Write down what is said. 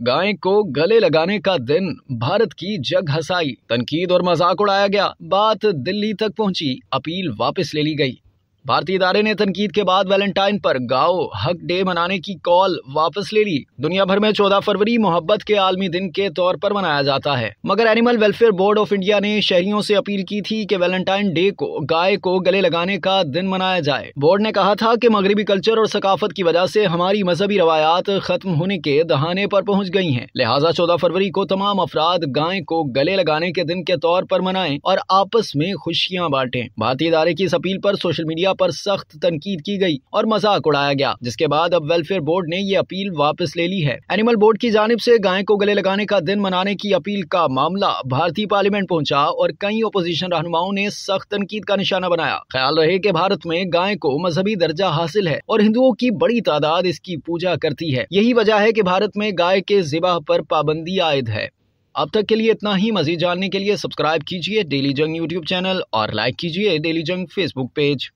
गाय को गले लगाने का दिन, भारत की जग हंसाई, तनकीद और मजाक उड़ाया गया, बात दिल्ली तक पहुंची, अपील वापस ले ली गई। भारतीय इदारे ने तनकीद के बाद वैलेंटाइन पर गाओ हक डे मनाने की कॉल वापस ले ली। दुनिया भर में 14 फरवरी मोहब्बत के आलमी दिन के तौर पर मनाया जाता है, मगर animal welfare board of India ने शहरियों से अपील की थी कि वैलेंटाइन डे को गाय को गले लगाने का दिन मनाया जाए। बोर्ड ने कहा था कि मगरबी कल्चर और सकाफत की वजह से हमारी मजहबी रवायात खत्म होने के दहाने पर पहुंच गई हैं, लिहाजा 14 फरवरी को तमाम अफराद गाय को गले लगाने के दिन के तौर पर मनाएं और आपस में खुशियां बांटें। भारतीय इदारे की इस अपील पर सोशल मीडिया पर सख्त तनकीद की गई और मजाक उड़ाया गया, जिसके बाद अब वेलफेयर बोर्ड ने ये अपील वापस ले ली है। एनिमल बोर्ड की जानिब से गाय को गले लगाने का दिन मनाने की अपील का मामला भारतीय पार्लियामेंट पहुंचा और कई ओपोजिशन रहनुमाओं ने सख्त तनकीद का निशाना बनाया। ख्याल रहे कि भारत में गाय को मजहबी दर्जा हासिल है और हिंदुओं की बड़ी तादाद इसकी पूजा करती है। यही वजह है कि भारत में गाय के ज़िबाह पर पाबंदी आयद है। अब तक के लिए इतना ही। मजीद जानने के लिए सब्सक्राइब कीजिए डेली जंग यूट्यूब चैनल और लाइक कीजिए डेली जंग फेसबुक पेज।